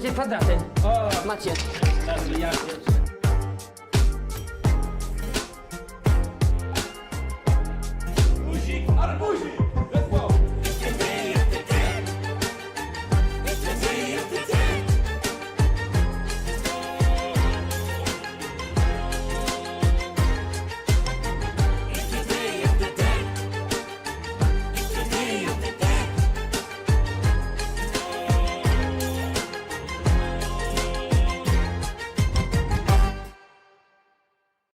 Zabezpieczcie kwadraty. O, Macie. ja pierwszy. Guzik, arbuzik! Let's go!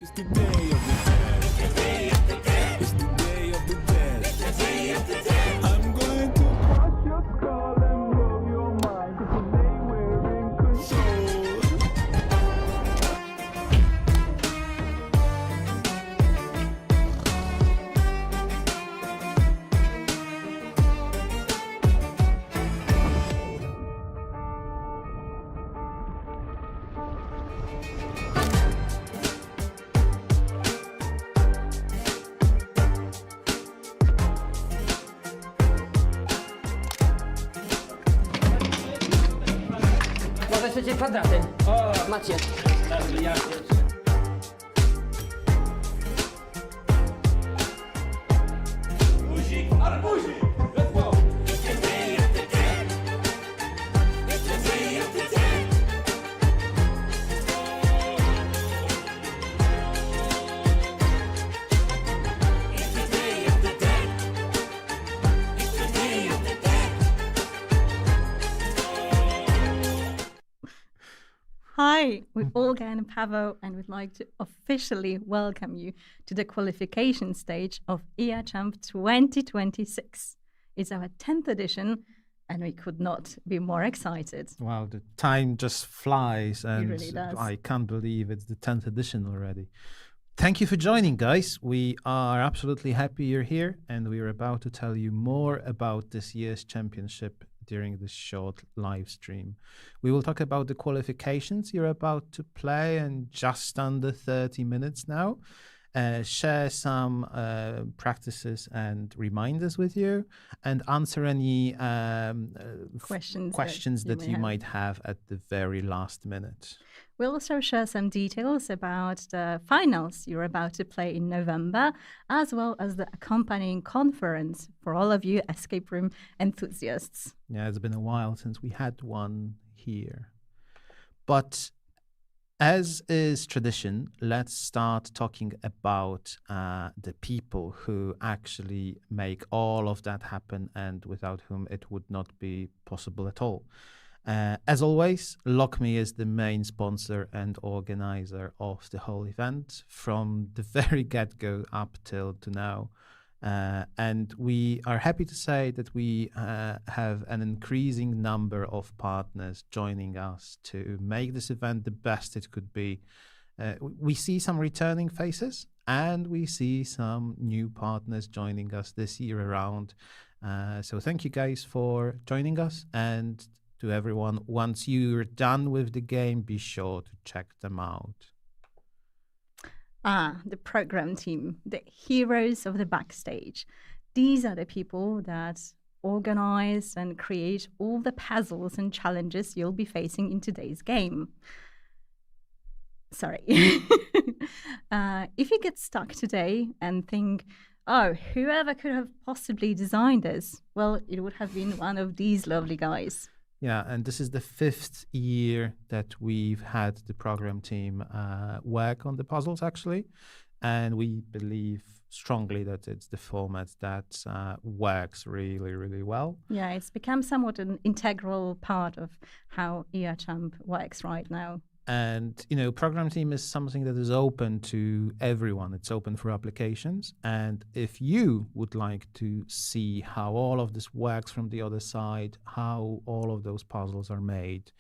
It's the day of the dead. It's the day of the dead. I'm going to crush your skull and blow your mind. 'Cause today we're in control. Zabezpieczcie kwadraty. O, Macie. ja pierwszy. Guzik, arbuzik! Let's go! Hi, we're Olga and Pavel, and we'd like to officially welcome you to the qualification stage of Erchamp 2026. It's our 10th edition, and we could not be more excited. Wow, the time just flies, and really does. I can't believe it's the 10th edition already. Thank you for joining, guys. We are absolutely happy you're here, and we're about to tell you more about this year's championship during this short live stream. We will talk about the qualifications you're about to play in just under 30 minutes now, share some practices and reminders with you, and answer any questions that you might have at the very last minute. We'll also share some details about the finals you're about to play in November, as well as the accompanying conference for all of you escape room enthusiasts. Yeah, it's been a while since we had one here. But as is tradition, let's start talking about the people who actually make all of that happen and without whom it would not be possible at all. As always, LockMe is the main sponsor and organizer of the whole event from the very get-go up till to now. And we are happy to say that we have an increasing number of partners joining us to make this event the best it could be. We see some returning faces, and we see some new partners joining us this year around. So thank you guys for joining us, and to everyone, once you're done with the game, be sure to check them out. The program team, the heroes of the backstage. These are the people that organize and create all the puzzles and challenges you'll be facing in today's game. Sorry. If you get stuck today and think, oh, whoever could have possibly designed this, well, it would have been one of these lovely guys. Yeah, and this is the 5th year that we've had the program team work on the puzzles, actually. And we believe strongly that it's the format that works really, really well. Yeah, it's become somewhat an integral part of how Erchamp works right now. And, you know, program team is something that is open to everyone. It's open for applications. And if you would like to see how all of this works from the other side, how all of those puzzles are made,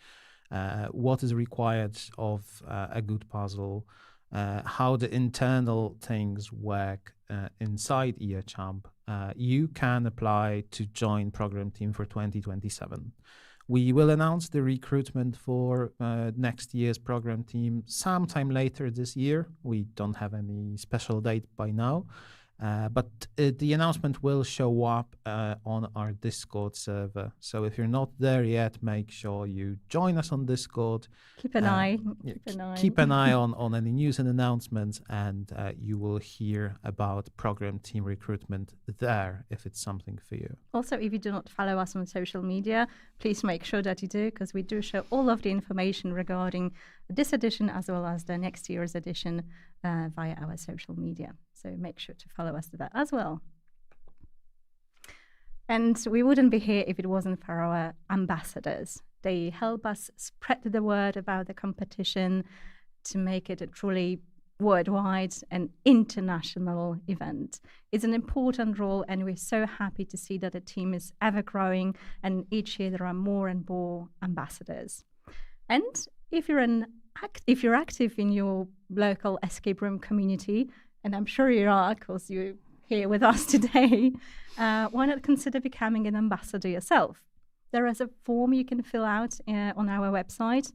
what is required of a good puzzle, how the internal things work inside Erchamp, you can apply to join program team for 2027. We will announce the recruitment for next year's program team sometime later this year. We don't have any special date by now. But the announcement will show up on our Discord server. So if you're not there yet, make sure you join us on Discord. Keep an eye. Yeah, Keep an eye. keep an eye on any news and announcements, and you will hear about program team recruitment there if it's something for you. Also, if you do not follow us on social media, please make sure that you do, because we do share all of the information regarding this edition as well as the next year's edition via our social media. So make sure to follow us to that as well. And we wouldn't be here if it wasn't for our ambassadors. They help us spread the word about the competition to make it a truly worldwide and international event. It's an important role, and we're so happy to see that the team is ever growing, and each year there are more and more ambassadors. And if you're active in your local escape room community, and I'm sure you are because you're here with us today, why not consider becoming an ambassador yourself? There is a form you can fill out on our website,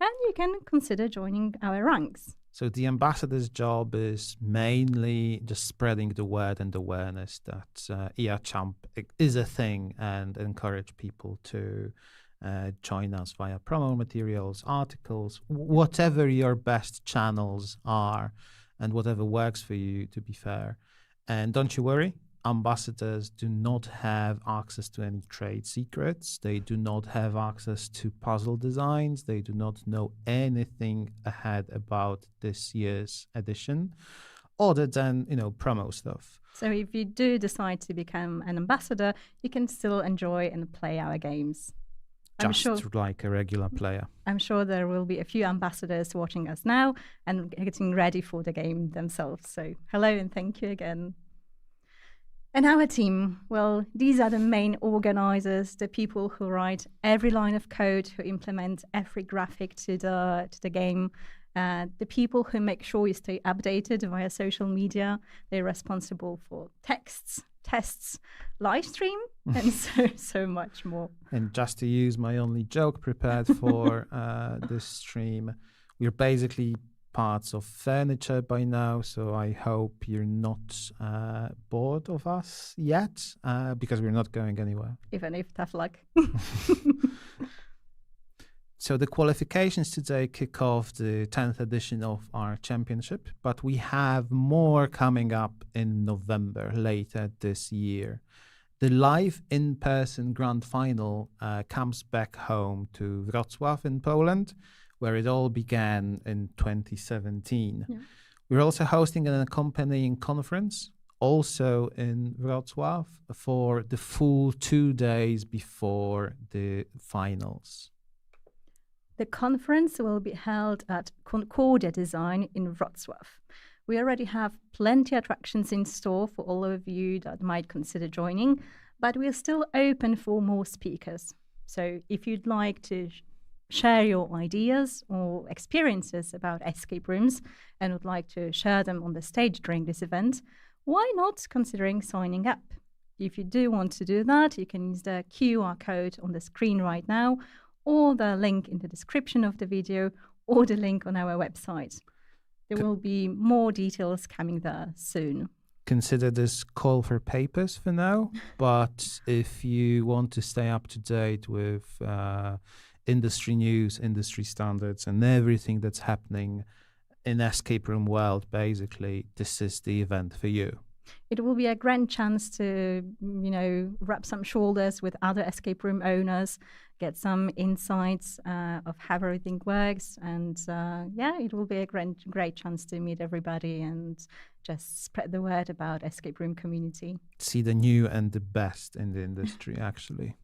and you can consider joining our ranks. So the ambassador's job is mainly just spreading the word and awareness that Erchamp is a thing, and encourage people to join us via promo materials, articles, whatever your best channels are and whatever works for you, to be fair. And don't you worry, ambassadors do not have access to any trade secrets. They do not have access to puzzle designs. They do not know anything ahead about this year's edition other than, promo stuff. So if you do decide to become an ambassador, you can still enjoy and play our games. Just like a regular player. I'm sure there will be a few ambassadors watching us now and getting ready for the game themselves. So hello and thank you again. And our team, well, these are the main organizers, the people who write every line of code, who implement every graphic to the game, the people who make sure you stay updated via social media. They're responsible for texts, tests, live stream, and so much more. And just to use my only joke prepared for this stream, we're basically parts of furniture by now, so I hope you're not bored of us yet, because we're not going anywhere. Even if tough luck. So the qualifications today kick off the 10th edition of our championship, but we have more coming up in November later this year. The live in-person grand final comes back home to Wrocław in Poland, where it all began in 2017. Yeah. We're also hosting an accompanying conference, also in Wrocław, for the full 2 days before the finals. The conference will be held at Concordia Design in Wrocław. We already have plenty of attractions in store for all of you that might consider joining, but we're still open for more speakers. So if you'd like to share your ideas or experiences about escape rooms and would like to share them on the stage during this event, why not considering signing up? If you do want to do that, you can use the QR code on the screen right now, or the link in the description of the video, or the link on our website. There will be more details coming there soon. Consider this call for papers for now, but if you want to stay up to date with industry news, industry standards, and everything that's happening in escape room world, basically, this is the event for you. It will be a grand chance to, rub some shoulders with other escape room owners, get some insights of how everything works. And it will be a great chance to meet everybody and just spread the word about escape room community. See the new and the best in the industry, actually.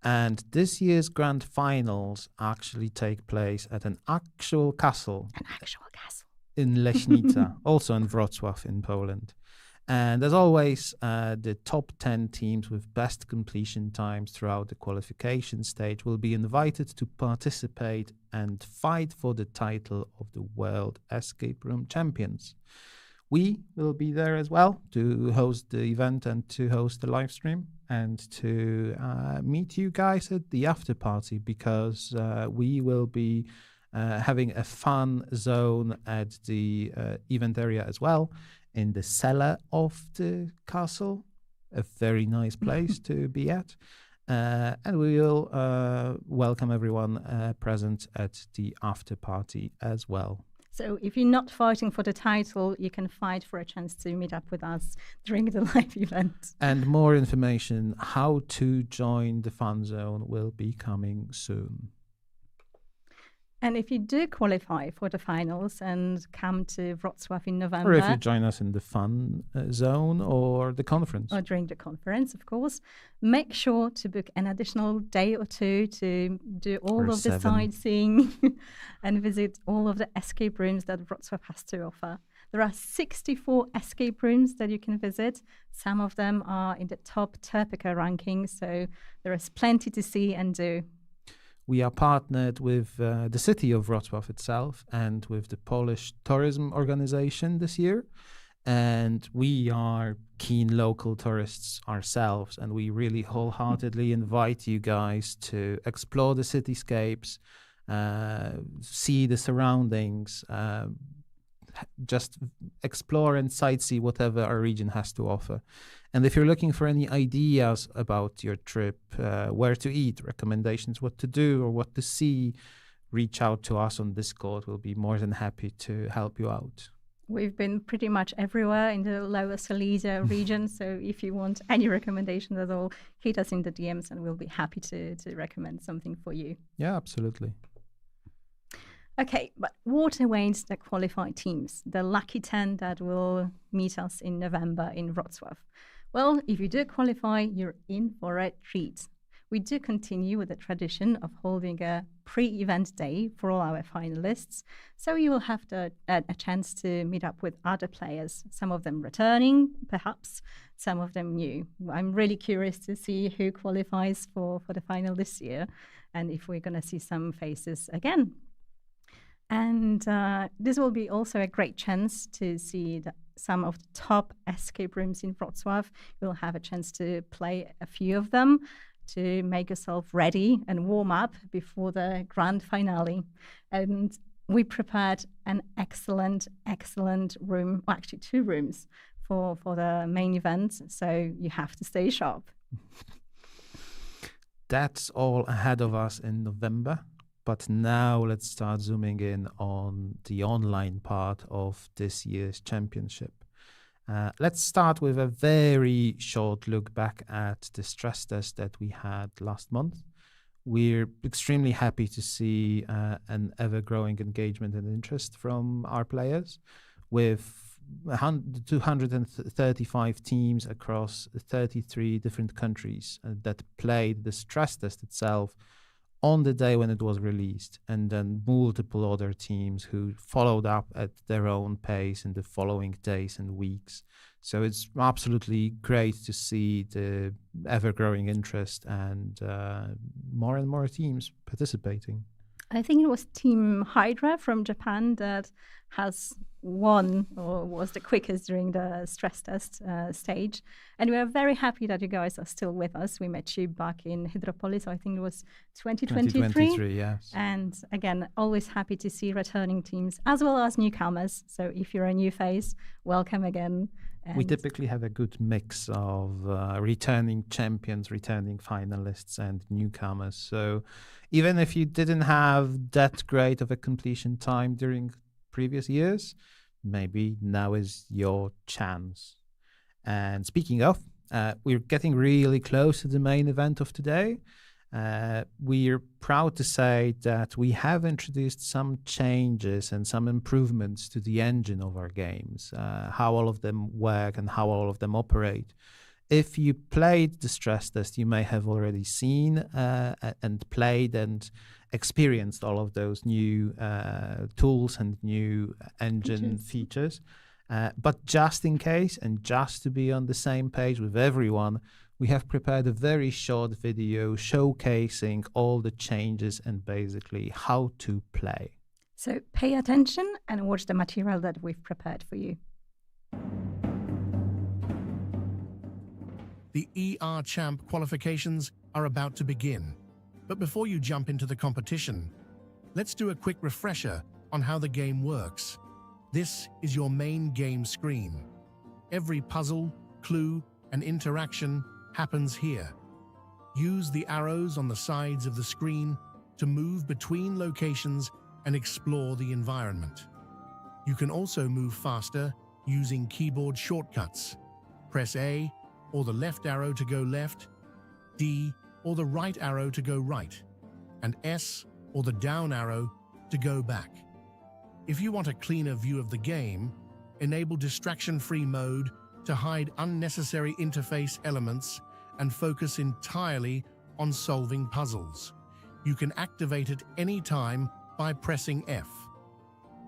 And this year's grand finals actually take place at an actual castle. An actual castle. In Leśnica, also in Wrocław in Poland. And as always, the top 10 teams with best completion times throughout the qualification stage will be invited to participate and fight for the title of the World Escape Room Champions. We will be there as well to host the event and to host the live stream and to meet you guys at the after party, because we will be having a fun zone at the event area as well, in the cellar of the castle, a very nice place to be at. And we will welcome everyone present at the after party as well. So if you're not fighting for the title, you can fight for a chance to meet up with us during the live event. And more information how to join the fun zone will be coming soon. And if you do qualify for the finals and come to Wrocław in November, Or if you join us in the fun zone or the conference. or during the conference, of course, make sure to book an additional day or two to do all Or of the 7. sightseeing and visit all of the escape rooms that Wrocław has to offer. There are 64 escape rooms that you can visit. Some of them are in the top Turpica ranking, so there is plenty to see and do. We are partnered with the city of Wrocław itself and with the Polish Tourism Organization this year. And we are keen local tourists ourselves, and we really wholeheartedly invite you guys to explore the cityscapes, see the surroundings, just explore and sightsee whatever our region has to offer. And if you're looking for any ideas about your trip, where to eat, recommendations what to do or what to see, reach out to us on Discord. We'll be more than happy to help you out. We've been pretty much everywhere in the Lower Silesia region, so if you want any recommendations at all, hit us in the DMs and we'll be happy to recommend something for you. Yeah, absolutely. Okay, but what awaits the qualified teams, the lucky 10 that will meet us in November in Wrocław? Well, if you do qualify, you're in for a treat. We do continue with the tradition of holding a pre-event day for all our finalists, so you will have a chance to meet up with other players, some of them returning, perhaps, some of them new. I'm really curious to see who qualifies for the final this year, and if we're going to see some faces again. And this will be also a great chance to see some of the top escape rooms in Wrocław. You'll have a chance to play a few of them, to make yourself ready and warm up before the grand finale. And we prepared an excellent room, well, actually 2 rooms for the main event. So you have to stay sharp. That's all ahead of us in November. But now let's start zooming in on the online part of this year's championship. Let's start with a very short look back at the stress test that we had last month. We're extremely happy to see an ever-growing engagement and interest from our players, with 235 teams across 33 different countries that played the stress test itself on the day when it was released, and then multiple other teams who followed up at their own pace in the following days and weeks. So it's absolutely great to see the ever-growing interest and more teams participating. I think it was Team Hydra from Japan that has won or was the quickest during the stress test stage. And we are very happy that you guys are still with us. We met you back in Hydropolis, I think it was 2023. 2023, yes. And again, always happy to see returning teams as well as newcomers. So if you're a new face, welcome again. We typically have a good mix of returning champions, returning finalists, and newcomers. So even if you didn't have that great of a completion time during previous years, maybe now is your chance. And speaking of, we're getting really close to the main event of today. We're proud to say that we have introduced some changes and some improvements to the engine of our games, how all of them work and how all of them operate. If you played the stress test, you may have already seen and played and experienced all of those new tools and new engine features. But just in case, and just to be on the same page with everyone, we have prepared a very short video showcasing all the changes and basically how to play. So pay attention and watch the material that we've prepared for you. The Erchamp qualifications are about to begin. But before you jump into the competition, Let's do a quick refresher on how the game works. This is your main game screen. Every puzzle, clue, and interaction happens here. Use the arrows on the sides of the screen to move between locations and explore the environment. You can also move faster using keyboard shortcuts. Press A or the left arrow to go left, D or the right arrow to go right, and S or the down arrow to go back. If you want a cleaner view of the game, enable distraction-free mode to hide unnecessary interface elements and focus entirely on solving puzzles. You can activate it anytime by pressing F.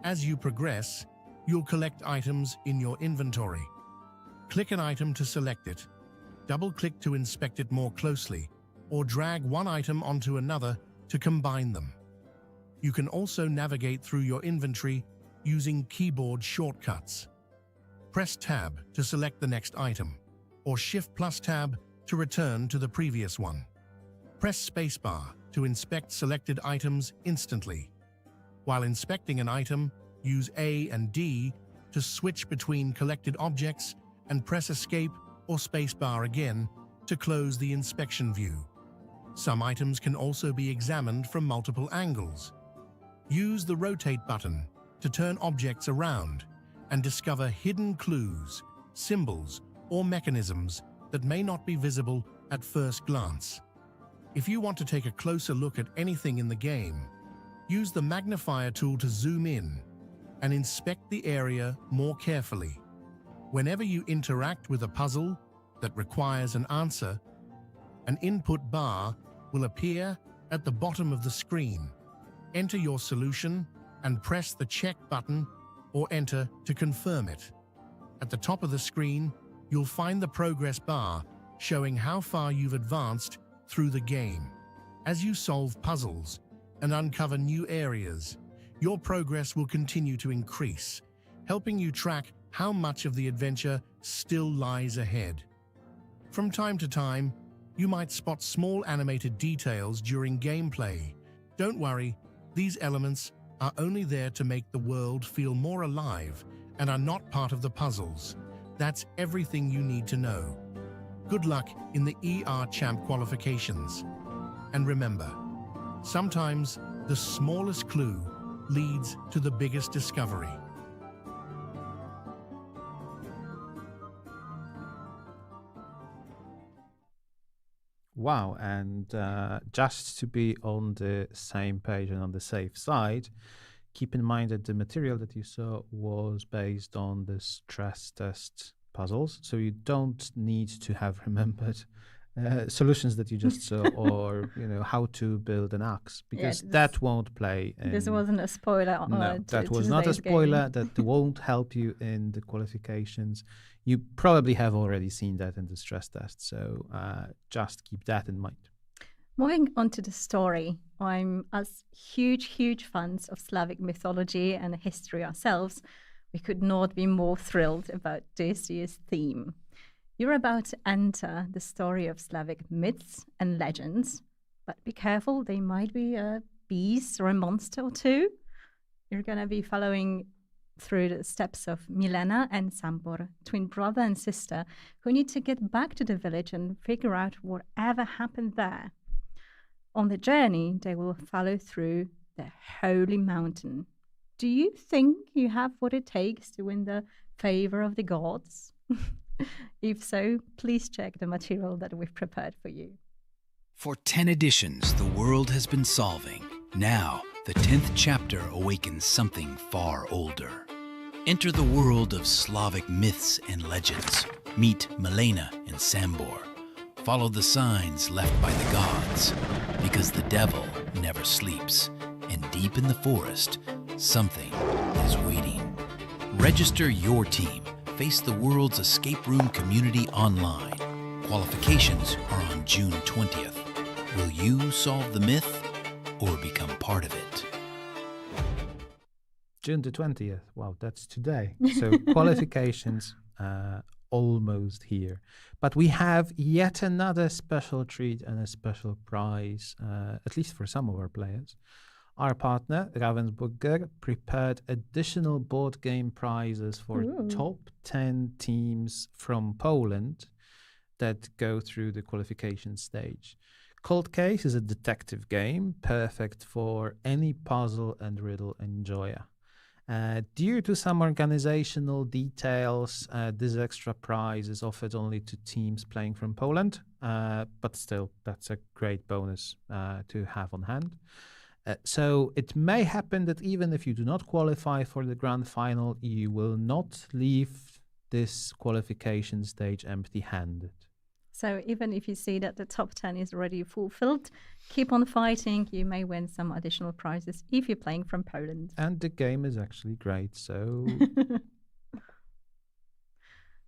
As you progress, you'll collect items in your inventory. Click an item to select it, double-click to inspect it more closely, or drag one item onto another to combine them. You can also navigate through your inventory using keyboard shortcuts. Press Tab to select the next item, or Shift plus Tab to return to the previous one. Press Spacebar to inspect selected items instantly. While inspecting an item, use A and D to switch between collected objects and press Escape or Spacebar again to close the inspection view. Some items can also be examined from multiple angles. Use the Rotate button to turn objects around and discover hidden clues, symbols, or mechanisms that may not be visible at first glance. If you want to take a closer look at anything in the game, use the magnifier tool to zoom in and inspect the area more carefully. Whenever you interact with a puzzle that requires an answer, an input bar will appear at the bottom of the screen. Enter your solution and press the check button or enter to confirm it. At the top of the screen, you'll find the progress bar showing how far you've advanced through the game. As you solve puzzles and uncover new areas, your progress will continue to increase, helping you track how much of the adventure still lies ahead. From time to time, you might spot small animated details during gameplay. Don't worry, these elements are only there to make the world feel more alive and are not part of the puzzles. That's everything you need to know. Good luck in the Erchamp qualifications. And remember, sometimes the smallest clue leads to the biggest discovery. Wow, and just to be on the same page and on the safe side, keep in mind that the material that you saw was based on the stress test puzzles, so you don't need to have remembered solutions that you just saw or how to build an axe, because that won't play this wasn't a spoiler. No, that was not a spoiler. That won't help you in the qualifications. You probably have already seen that in the stress test, so just keep that in mind. Moving on to the story, I'm as huge fans of Slavic mythology and history ourselves, we could not be more thrilled about this year's theme. You're about to enter the story of Slavic myths and legends, but be careful, they might be a beast or a monster or two. You're going to be following through the steps of Milena and Sambor, twin brother and sister, who need to get back to the village and figure out whatever happened there. On the journey, they will follow through the holy mountain. Do you think you have what it takes to win the favor of the gods? If so, please check the material that we've prepared for you. For 10 editions, the world has been solving. Now, the 10th chapter awakens something far older. Enter the world of Slavic myths and legends. Meet Milena and Sambor. Follow the signs left by the gods, because the devil never sleeps, and deep in the forest, something is waiting. Register your team. Face the world's escape room community online. Qualifications are on June 20th. Will you solve the myth or become part of it? June the 20th. Wow, that's today. So qualifications almost here. But we have yet another special treat and a special prize, at least for some of our players. Our partner, Ravensburger, prepared additional board game prizes for top 10 teams from Poland that go through the qualification stage. Cold Case is a detective game, perfect for any puzzle and riddle enjoyer. Due to some organizational details, this extra prize is offered only to teams playing from Poland, but still, that's a great bonus to have on hand. So it may happen that even if you do not qualify for the grand final, you will not leave this qualification stage empty-handed. So even if you see that the top 10 is already fulfilled, keep on fighting. You may win some additional prizes if you're playing from Poland. And the game is actually great, so...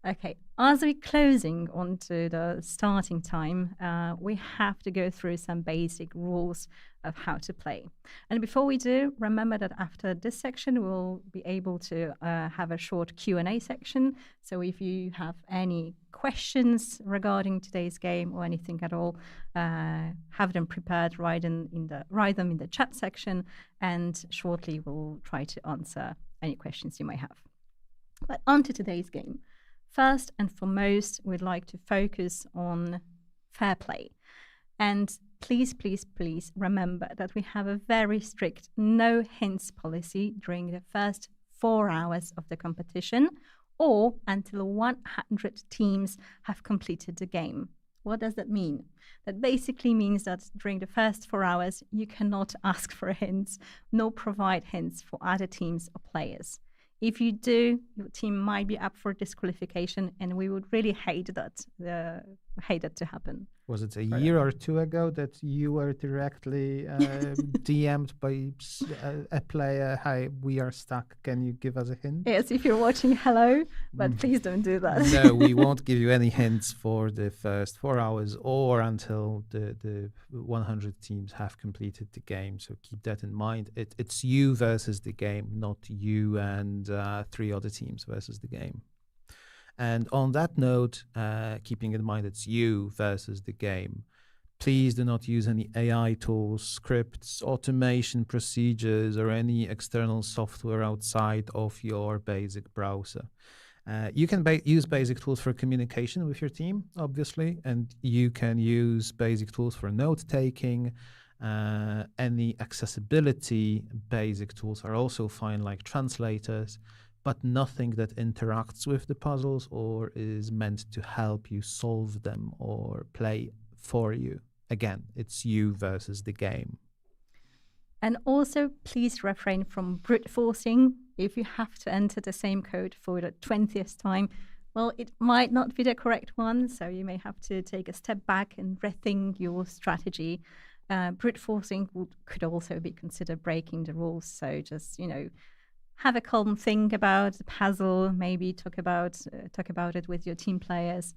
Okay, as we're closing onto the starting time, we have to go through some basic rules of how to play. And before we do, remember that after this section, we'll be able to have a short Q&A section. So if you have any questions regarding today's game or anything at all, have them prepared, write them in the chat section, and shortly we'll try to answer any questions you may have. But on to today's game. First and foremost, we'd like to focus on fair play. And please, please, please remember that we have a very strict no hints policy during the first 4 hours of the competition or until 100 teams have completed the game. What does that mean? That basically means that during the first 4 hours, you cannot ask for hints, nor provide hints for other teams or players. If you do, your team might be up for disqualification, and we would really hate that to happen. Was it a year or two ago that you were directly DM'd by a player, "Hi, we are stuck, can you give us a hint?" Yes, if you're watching, hello, but please don't do that. No, we won't give you any hints for the first 4 hours or until the 100 teams have completed the game. So keep that in mind. It's you versus the game, not you and 3 other teams versus the game. And on that note, keeping in mind it's you versus the game, please do not use any AI tools, scripts, automation procedures, or any external software outside of your basic browser. You can use basic tools for communication with your team, obviously, and you can use basic tools for note-taking. Any accessibility basic tools are also fine, like translators, but nothing that interacts with the puzzles or is meant to help you solve them or play for you. Again, it's you versus the game. And also, please refrain from brute forcing. If you have to enter the same code for the 20th time, well, it might not be the correct one, so you may have to take a step back and rethink your strategy. Brute forcing could also be considered breaking the rules, so just, have a calm think about the puzzle, maybe talk about it with your team players,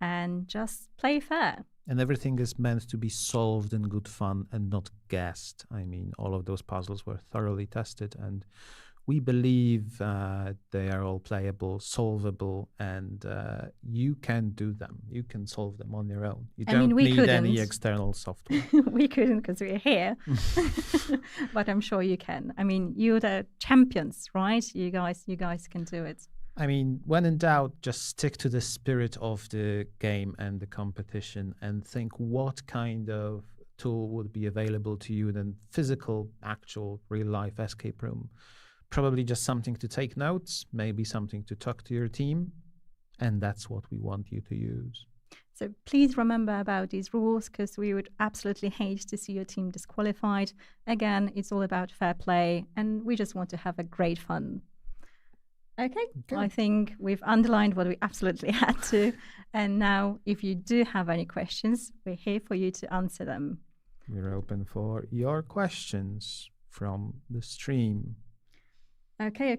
and just play fair. And everything is meant to be solved in good fun and not guessed. I mean, all of those puzzles were thoroughly tested, and we believe they are all playable, solvable, and you can do them. You can solve them on your own. You don't need any external software. We couldn't because we're here, but I'm sure you can. I mean, you're the champions, right? You guys can do it. I mean, when in doubt, just stick to the spirit of the game and the competition and think what kind of tool would be available to you in a physical, actual, real-life escape room. Probably just something to take notes, maybe something to talk to your team, and that's what we want you to use. So please remember about these rules, because we would absolutely hate to see your team disqualified. Again, it's all about fair play, and we just want to have a great fun. Okay, I think we've underlined what we absolutely had to. And now, if you do have any questions, we're here for you to answer them. We're open for your questions from the stream. Okay.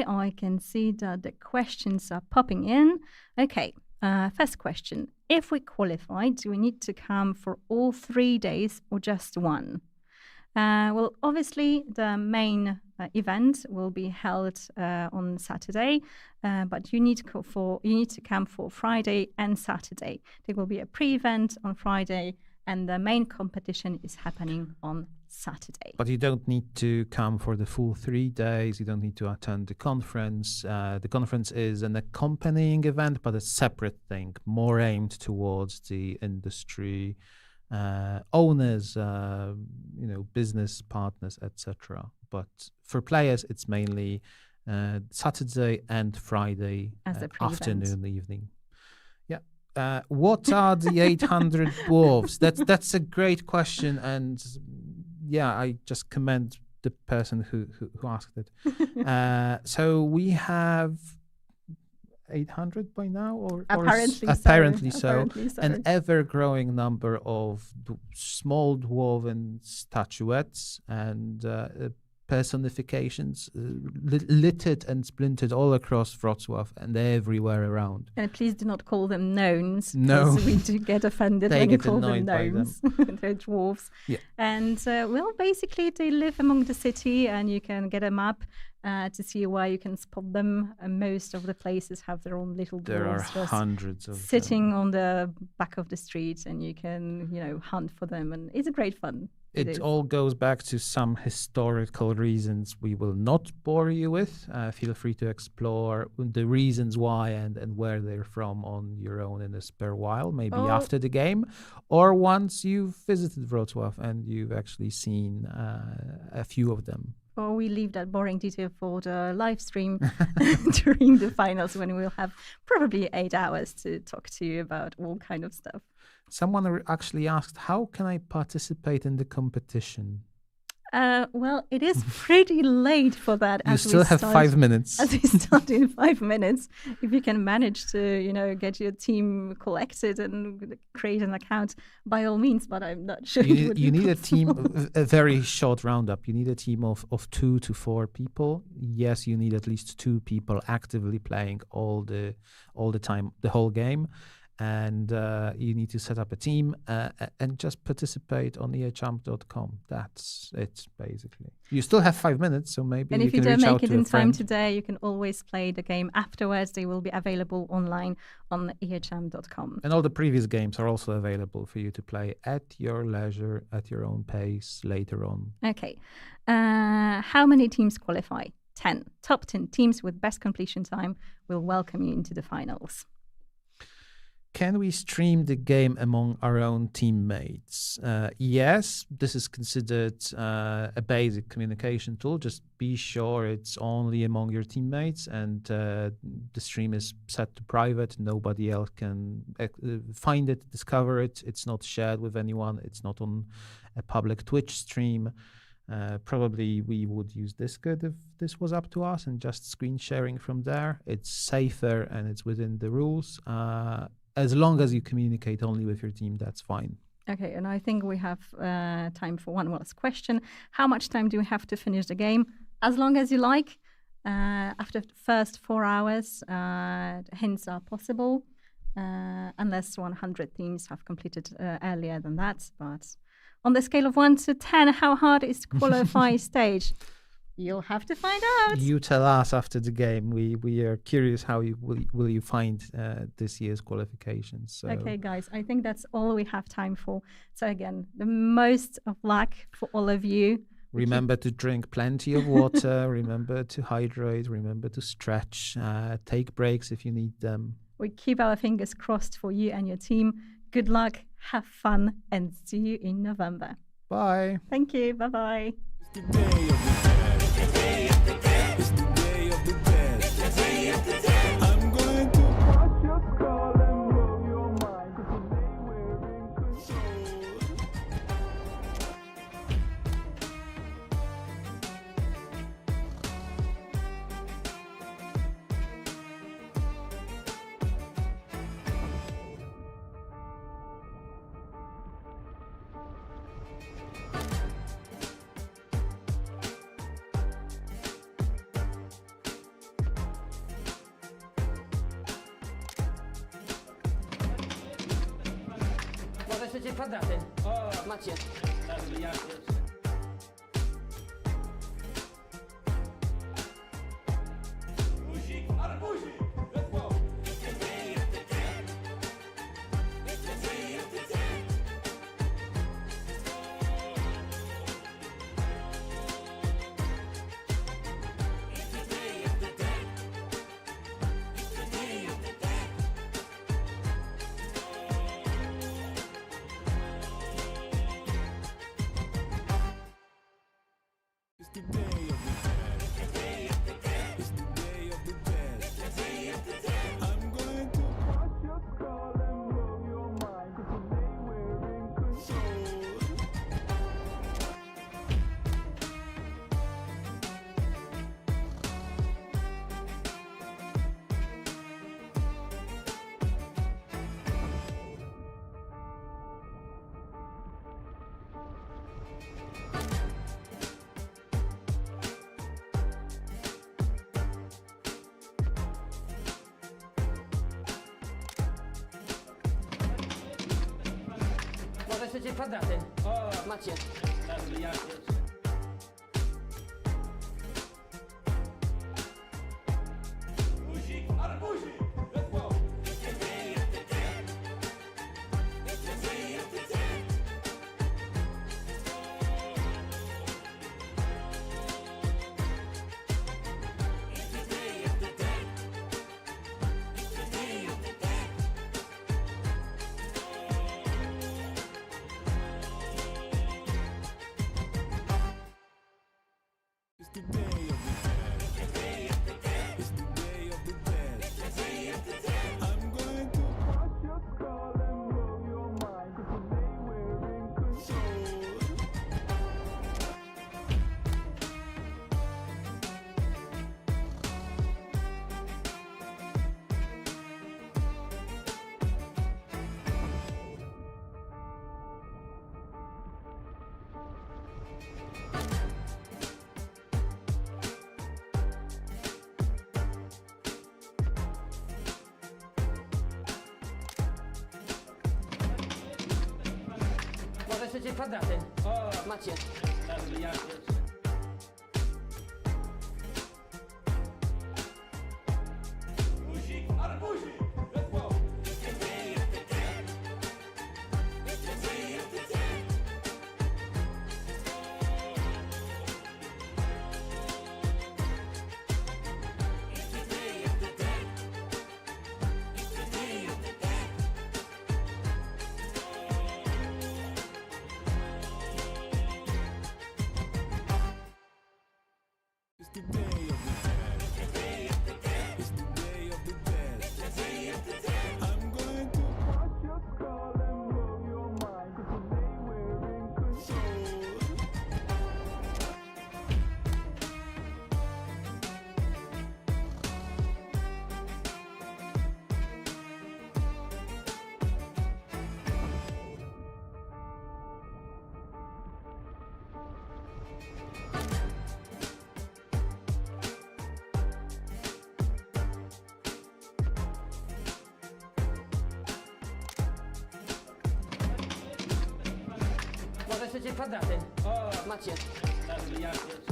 I can see that the questions are popping in. Okay, first question. If we qualify, do we need to come for all 3 days or just one? Well, obviously, the main event will be held on Saturday, but you need to come for Friday and Saturday. There will be a pre-event on Friday, and the main competition is happening on Saturday. But you don't need to come for the full 3 days. You don't need to attend the conference. The conference is an accompanying event, but a separate thing, more aimed towards the industry owners, business partners, etc. But for players, it's mainly Saturday and Friday As a pre-event. afternoon, evening. Yeah. What are the 800 dwarves? That's a great question, and yeah, I just commend the person who asked it. So we have 800 by now, or apparently so. An ever-growing number of small dwarven statuettes and personifications littered and splintered all across Wrocław and everywhere around. And please do not call them gnomes. No. Because we do get offended They when you get call them annoyed by them. gnomes. They're dwarves. Yeah. And well, basically they live among the city, and you can get a map to see where you can spot them. And most of the places have their own little There are dwarves just hundreds of sitting them. on the back of the street, and you can, hunt for them, and it's a great fun. It all goes back to some historical reasons we will not bore you with. Feel free to explore the reasons why and where they're from on your own in a spare while, maybe after the game, or once you've visited Wrocław and you've actually seen a few of them. Or we leave that boring detail for the live stream during the finals, when we'll have probably 8 hours to talk to you about all kind of stuff. Someone actually asked, how can I participate in the competition? Well, it is pretty late for that. You still have 5 minutes. As we start in 5 minutes, if you can manage to, get your team collected and create an account, by all means. But I'm not sure. You need a team, a very short roundup. You need a team of 2 to 4 people. Yes, you need at least 2 people actively playing all the time, the whole game. And you need to set up a team and just participate on erchamp.com. That's it, basically. You still have 5 minutes, so maybe and you if you can don't reach out make it to a in time friend. today, you can always play the game afterwards. They will be available online on erchamp.com. And all the previous games are also available for you to play at your leisure, at your own pace later on. Okay. How many teams qualify? 10. Top 10 teams with best completion time will welcome you into the finals. Can we stream the game among our own teammates? Yes, this is considered a basic communication tool. Just be sure it's only among your teammates, and the stream is set to private. Nobody else can find it, discover it. It's not shared with anyone. It's not on a public Twitch stream. Probably we would use Discord if this was up to us, and just screen sharing from there. It's safer and it's within the rules. As long as you communicate only with your team, that's fine. Okay, and I think we have time for one last question. How much time do we have to finish the game? As long as you like. After the first 4 hours, hints are possible, unless 100 teams have completed earlier than that. But on the scale of 1 to 10, how hard is the qualify stage? You'll have to find out. You tell us after the game. We are curious how will you find this year's qualifications. So. Okay, guys, I think that's all we have time for. So again, the most of luck for all of you. Remember to drink plenty of water. Remember to hydrate. Remember to stretch. Take breaks if you need them. We keep our fingers crossed for you and your team. Good luck, have fun, and see you in November. Bye. Thank you. Bye-bye. The day of the dead. It's the day of the dead. It's the day of the dead. I'm going to watch your skull and blow your mind. Today we're in control. Może chcecie kwadraty? Macie. Leży, ja pierwszy. Guzik, arbuzik! Let's go! chcecie kwadraty? O, Macie. dobrze, ja pierwszy. Guzik, arbuzik, let's go. It's the day of the dead. It's the day of the dead. I'm going to crush your skull and blow your mind. 'Cause today we're in control. Może chcecie kwadraty? O, Macie. dobrze, ja pierwszy. Guzik, arbuzik, let's go. It's the day of the dead. It's the day of the dead. I'm going to crush your skull and blow your mind. 'Cause today we're in control. Może chcecie kwadraty? O, Macie. dobrze, ja pierwszy.